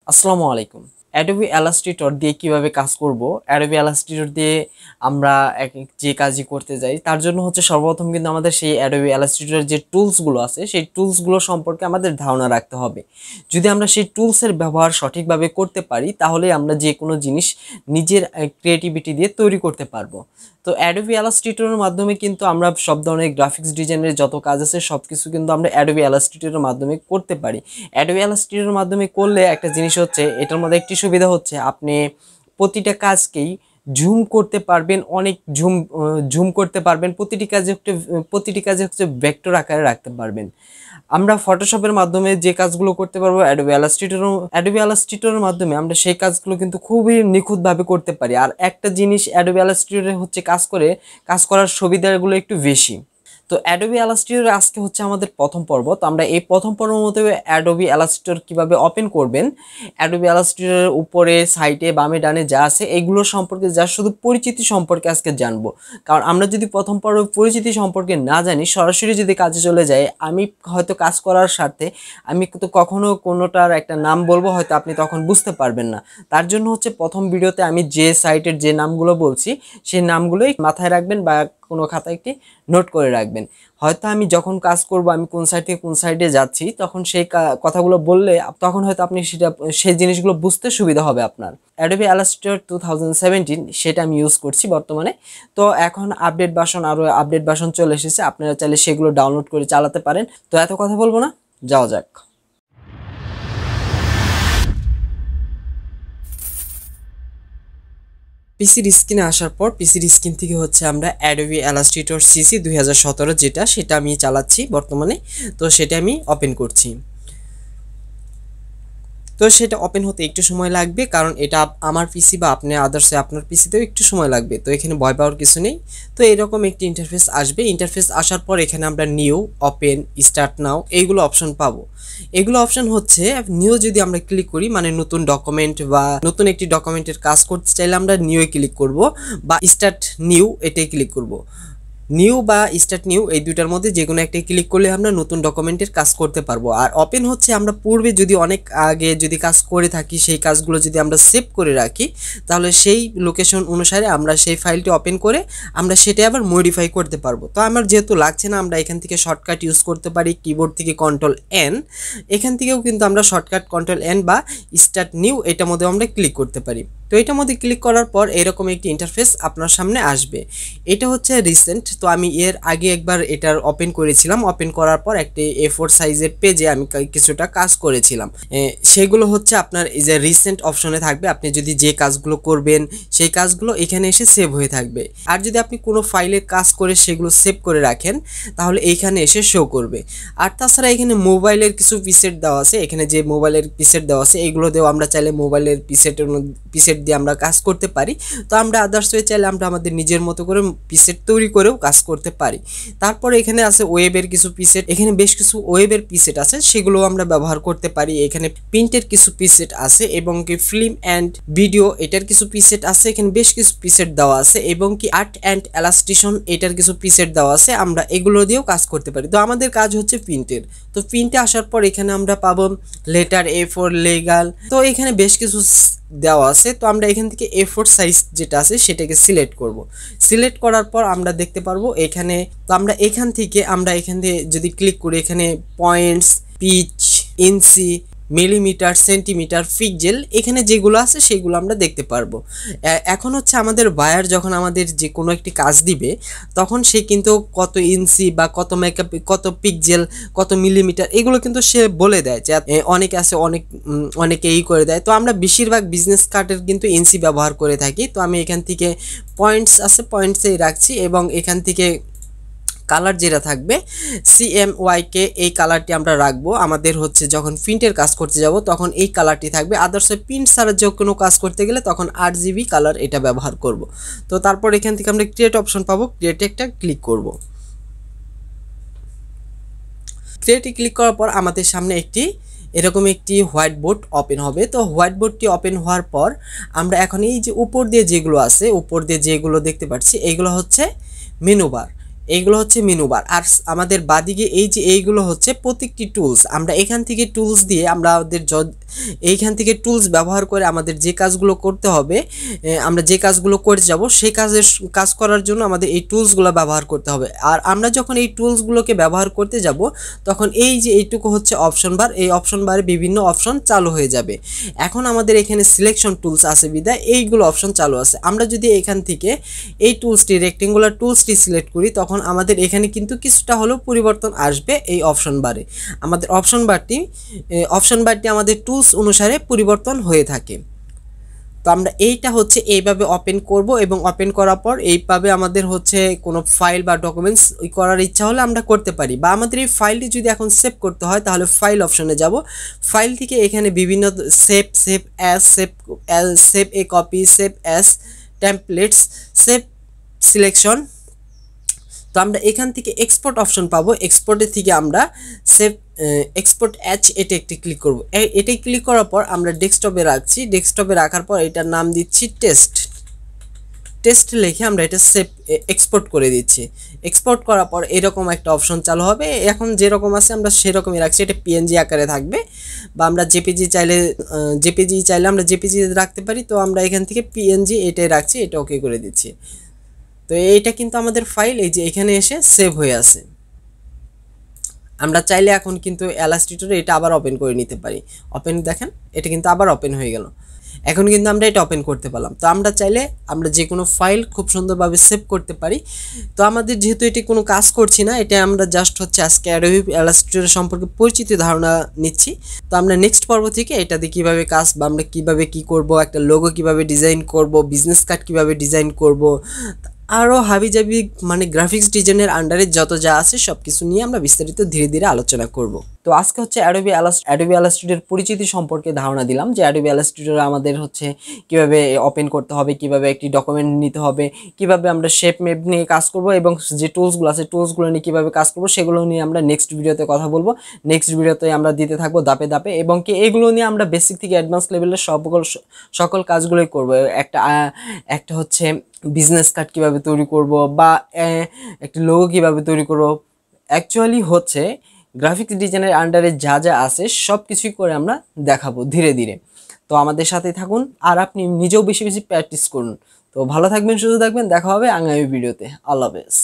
আসসালামু আলাইকুম। Adobe Illustrator দিয়ে কিভাবে কাজ করব? Adobe Illustrator দিয়ে আমরা যে কাজই করতে যাই তার জন্য হচ্ছে সর্বপ্রথম কিন্তু আমাদের সেই Adobe Illustrator যে টুলস গুলো আছে সেই টুলস গুলো সম্পর্কে আমাদের ধারণা রাখতে হবে। যদি আমরা সেই টুলস এর ব্যবহার সঠিকভাবে করতে পারি তাহলে আমরা যে কোনো জিনিস নিজের ক্রিয়েটিভিটি দিয়ে তৈরি করতে পারবো। তো Adobe Illustrator এর মাধ্যমে কিন্তু আমরা সব ধরনের গ্রাফিক্স ডিজাইনের যত কাজ আছে সবকিছু কিন্তু আমরা Adobe Illustrator এর মাধ্যমে করতে পারি। Adobe Illustrator এর মাধ্যমে করলে একটা জিনিস হচ্ছে এটার মধ্যে একটি সুবিধা হচ্ছে আপনি প্রতিটা কাজকেই জুম করতে পারবেন, অনেক জুম করতে পারবেন, প্রতিটি কাজে হচ্ছে ভেক্টর আকারে রাখতে পারবেন। আমরা ফটোশপের মাধ্যমে যে কাজগুলো করতে পারবো Adobe Illustrator এর মাধ্যমে আমরা সেই কাজগুলো কিন্তু খুবই নিখুঁতভাবে করতে পারি। আর একটা জিনিস Adobe Illustrator হচ্ছে কাজ করার সুবিধাগুলো একটু বেশি। তো Adobe Illustrator আজকে হচ্ছে আমাদের প্রথম পর্ব। তো আমরা এই প্রথম পর্বের মধ্যে Adobe Illustrator কিভাবে ওপেন করবেন, Adobe Illustrator এর উপরে সাইডে বামে ডানে যা আছে এগুলো সম্পর্কে শুধু পরিচিতি সম্পর্কে আজকে জানবো। কারণ আমরা যদি প্রথম পর্বে পরিচিতি সম্পর্কে না জানি, সরাসরি যদি কাজে চলে যাই, আমি হয়তো কাজ করার স্বার্থে আমি তো কখনো কোনোটার একটা নাম বলবো, হয়তো আপনি তখন বুঝতে পারবেন না। তার জন্য হচ্ছে প্রথম ভিডিওতে আমি যে সাইটের যে নামগুলো বলছি সেই নামগুলোই মাথায় রাখবেন বা কোনো খাতায় একটি নোট করে রাখবেন। হয়তো আমি যখন কাজ করব আমি কোন সাইড থেকে কোন সাইডে যাচ্ছি তখন সেই কথাগুলো বললে তখন হয়তো আপনি সেই জিনিসগুলো বুঝতে সুবিধা হবে আপনার। Adobe Illustrator 2017 সেটা আমি ইউজ করছি বর্তমানে। তো এখন আরো আপডেট ভার্সন চলে এসেছে, আপনারা চাইলে সেগুলো ডাউনলোড করে চালাতে পারেন। তো এত কথা বলবো না, যাওয়া যাক। পিসির স্ক্রিনে আসার পর পিসির স্ক্রিন থেকে হচ্ছে আমরা Adobe Illustrator CC 2017 সেটা আমি চালাচ্ছি বর্তমানে। তো সেটা আমি ওপেন করছি। তো সেটা ওপেন হতে একটু সময় লাগবে, কারণ এটা আমার পিসি বা আপনি আদার্সে আপনার পিসিতেও একটু সময় লাগবে। তো এখানে ভয় পাওয়ার কিছু নেই। তো এরকম একটি ইন্টারফেস আসবে। ইন্টারফেস আসার পর এখানে আমরা নিউ, ওপেন, স্টার্ট নাও এইগুলো অপশন পাবো। এগুলো অপশন হচ্ছে নিউ যদি আমরা ক্লিক করি মানে নতুন ডকুমেন্ট বা নতুন একটি ডকুমেন্টের কাজ করতে চাইলে আমরা নিউয়ে ক্লিক করব, বা স্টার্ট নিউ এটাই ক্লিক করব। নিউ বা স্টার্ট নিউ এই দুইটার মধ্যে যে কোনো একটা ক্লিক করলে আমরা নতুন ডকুমেন্টের কাজ করতে পারবো। আর ওপেন হচ্ছে আমরা পূর্বে যদি অনেক আগে যদি কাজ করে থাকি সেই কাজগুলো যদি আমরা সেভ করে রাখি তাহলে সেই লোকেশন অনুসারে আমরা সেই ফাইলটি ওপেন করে আমরা সেটা আবার মডিফাই করতে পারবো। তো আমার যেহেতু লাগছে না, আমরা এখান থেকে শর্টকাট ইউজ করতে পারি, কিবোর্ড থেকে কন্ট্রোল এন, এখান থেকেও কিন্তু আমরা শর্টকাট কন্ট্রোল এন বা স্টার্ট নিউ এটার মধ্যে আমরা ক্লিক করতে পারি। তো এটার মধ্যে ক্লিক করার পর এরকম একটি ইন্টারফেস আপনার সামনে আসবে। এটা হচ্ছে রিসেন্ট। তো আমি এর আগে একবার এটার ওপেন করেছিলাম, ওপেন করার পর একটি A4 সাইজের পেজে আমি কিছুটা কাজ করেছিলাম। সেগুলো হচ্ছে আপনার এই যে রিসেন্ট অপশনে থাকবে। আপনি যদি যে কাজগুলো করবেন সেই কাজগুলো এখানে এসে সেভ হয়ে থাকবে। আর যদি আপনি কোনো ফাইলের কাজ করে সেগুলো সেভ করে রাখেন তাহলে এইখানে এসে শো করবে। আর তাছাড়া এখানে মোবাইলের কিছু পিসেট দেওয়া আছে। এখানে যে মোবাইলের পিসেট দেওয়া আছে এগুলো দিয়েও আমরা চাইলে মোবাইলের পিসেট দিয়ে আমরা কাজ করতে পারি। তো আমরা আদার্স হয়ে চাইলে আমরা আমাদের নিজের মতো করে পিসেট তৈরি করেও কাজ করতে পারি। তারপরে এখানে আছে ওয়েবের কিছু পিসেট, এখানে বেশ কিছু ওয়েবের পিসেট আছে সেগুলো আমরা ব্যবহার করতে পারি। এখানে প্রিন্টের কিছু পিসেট আছে এবং কি ফিল্ম অ্যান্ড ভিডিও এটার কিছু পিসেট আছে। এখানে বেশ কিছু পিসেট দেওয়া আছে এবং কি আর্ট অ্যান্ড ইলাস্ট্রেশন এটার কিছু পিসেট দেওয়া আছে, আমরা এগুলো দিয়েও কাজ করতে পারি। তো আমাদের কাজ হচ্ছে প্রিন্টের। তো প্রিন্টে আসার পর এখানে আমরা পাবো লেটার A4 লিগ্যাল। তো এখানে বেশ কিছু দেওয়া আছে। তো আমরা এখান থেকে A4 সাইজ যেটা আছে সেটাকে সিলেক্ট করব। সিলেক্ট করার পর আমরা দেখতে পারবো এখানে। তো আমরা এখান থেকে যদি ক্লিক করি এখানে পয়েন্টস, পিচ, ইঞ্চি, মিলিমিটার, সেন্টিমিটার, পিক্সেল এখানে যেগুলো আছে সেগুলো আমরা দেখতে পারবো। এখন হচ্ছে আমাদের বায়ার যখন আমাদের যে কোনো একটি কাজ দিবে তখন সে কিন্তু কত ইঞ্চি বা কত মেকআপ, কত পিক্সেল, কত মিলিমিটার এগুলো কিন্তু সে বলে দেয়। যে অনেকে আছে অনেকে এই করে দেয়। তো আমরা বেশিরভাগ বিজনেস কার্ডের কিন্তু ইঞ্চি ব্যবহার করে থাকি। তো আমি এখান থেকে পয়েন্টস আছে পয়েন্টসেই রাখছি এবং এখান থেকে কালার যেটা থাকবে CMYK এই কালারটি আমরা রাখবো। আমাদের হচ্ছে যখন প্রিন্টের কাজ করতে যাব তখন এই কালারটি থাকবে। আদার্স প্রিন্ট ছাড়া যে কোনো কাজ করতে গেলে তখন RGB কালার এটা ব্যবহার করব। তো তারপর এখান থেকে আমরা ক্রিয়েট অপশন পাবো, ক্রিয়েটে একটা ক্লিক করব। ক্রিয়েটে ক্লিক করার পর আমাদের সামনে এরকম একটি হোয়াইট বোর্ড ওপেন হবে। তো হোয়াইট বোর্ডটি ওপেন হওয়ার পর আমরা এখন এই যে উপর দিয়ে যেগুলো আছে, উপর দিয়ে যেগুলো দেখতে পাচ্ছি এগুলো হচ্ছে মেনু বার। এইগুলো হচ্ছে মেনু বার। আর আমাদের বাদিকে এই যে এইগুলো হচ্ছে প্রত্যেকটি টুলস। আমরা এখান থেকে টুলস দিয়ে আমাদের এইখান থেকে টুলস ব্যবহার করে আমাদের যে কাজগুলো করতে হবে, আমরা যে কাজগুলো করে যাব সেই কাজ করার জন্য আমাদের এই টুলসগুলো ব্যবহার করতে হবে। আর আমরা যখন এই টুলসগুলোকে ব্যবহার করতে যাব তখন এই যে এইটুকু হচ্ছে অপশন বার, এই অপশন বারে বিভিন্ন অপশন চালু হয়ে যাবে। এখন আমাদের এখানে সিলেকশন টুলস আছে বিধায় এইগুলো অপশন চালু আছে। আমরা যদি এখান থেকে এই টুলসটি রেক্টেঙ্গুলার টুলসটি সিলেক্ট করি তখন আমাদের এখানে কিন্তু কিছুটা হলেও পরিবর্তন আসবে এই অপশন বারে। আমাদের অপশন বারটি আমাদের টুলস অনুসারে পরিবর্তন হয়ে থাকে। তো আমরা এইটা হচ্ছে এইভাবে ওপেন করব এবং ওপেন করার পর এইভাবে আমাদের হচ্ছে কোনো ফাইল বা ডকুমেন্টস করার ইচ্ছা হলে আমরা করতে পারি। বা আমাদের এই ফাইলটি যদি এখন সেভ করতে হয় তাহলে ফাইল অপশনে যাব। ফাইল থেকে এখানে বিভিন্ন save a copy, save as, templates, save selection. তো আমরা এখান থেকে এক্সপোর্ট অপশন পাবো। এক্সপোর্টের থেকে আমরা সেভ এক্সপোর্ট অ্যাজ এটা একটি ক্লিক করব। এটাই ক্লিক করার পর আমরা ডেস্কটপে রাখছি। ডেস্কটপে রাখার পর এটার নাম দিচ্ছি টেস্ট লিখে আমরা এটা এক্সপোর্ট করে দিচ্ছি। এক্সপোর্ট করার পর এরকম একটা অপশন চালু হবে। এখন যেরকম আছে আমরা সেরকমই রাখছি। এটা পিএনজি আকারে থাকবে বা আমরা জেপিজি চাইলে আমরা জেপিজি রাখতে পারি। তো আমরা এখান থেকে পিএনজি এটাই রাখছি, এটা ওকে করে দিচ্ছি। তো এইটা কিন্তু আমাদের ফাইল এই যে এখানে এসে সেভ হয়ে আছে। আমরা চাইলে এখন কিন্তু ইলাস্ট্রেটরে এটা আবার ওপেন করে নিতে পারি। ওপেন দেখেন, এটা কিন্তু আবার ওপেন হয়ে গেল। এখন কিন্তু আমরা এটা ওপেন করতে পারলাম। তো আমরা চাইলে আমরা যে কোনো ফাইল খুব সুন্দরভাবে সেভ করতে পারি। তো আমাদের যেহেতু এটি কোনো কাজ করছি না, এটা আমরা জাস্ট হচ্ছে আজকে অ্যাডোবি ইলাস্ট্রেটর সম্পর্কে পরিচিতি ধারণা নিচ্ছি। তো আমরা নেক্সট পর্ব থেকে এটাতে কীভাবে কাজ বা আমরা কীভাবে কী করব, একটা লোগো কীভাবে ডিজাইন করব, বিজনেস কার্ড কীভাবে ডিজাইন করব, আরও হাবিজাবি মানে গ্রাফিক্স ডিজাইনের আন্ডারে যত যা আছে সব কিছু নিয়ে আমরা বিস্তারিত ধীরে ধীরে আলোচনা করব। তো আজকে হচ্ছে অ্যাডোবি ইলাস্ট্রেটর পরিচিতি সম্পর্কে ধারণা দিলাম যে অ্যাডোবি ইলাস্ট্রেটর আমাদের হচ্ছে কিভাবে ওপেন করতে হবে, কিভাবে একটি ডকুমেন্ট নিতে হবে, কিভাবে আমরা শেপ মেপ নিয়ে কাজ করব এবং যে টুলসগুলো আছে টুলসগুলো নিয়ে কীভাবে কাজ করব সেগুলো নিয়ে আমরা নেক্সট ভিডিওতে কথা বলবো। নেক্সট ভিডিওতে আমরা দিতে থাকবো ধাপে ধাপে এবং কি এগুলো নিয়ে আমরা বেসিক থেকে অ্যাডভান্স লেভেলের সকল কাজগুলোই করব। একটা হচ্ছে বিজনেস কার্ড কীভাবে তৈরি করব বা একটা লোগো কীভাবে তৈরি করব, অ্যাকচুয়ালি হচ্ছে গ্রাফিক্স ডিজাইনের আন্ডারে যা যা আছে সব কিছুই করে আমরা দেখাবো ধীরে ধীরে। তো আমাদের সাথে থাকুন আর আপনি নিজেও বেশি বেশি প্র্যাকটিস করুন। তো ভালো থাকবেন, সুস্থ থাকবেন, দেখা হবে আগামী ভিডিওতে। আল্লাহ হাফেজ।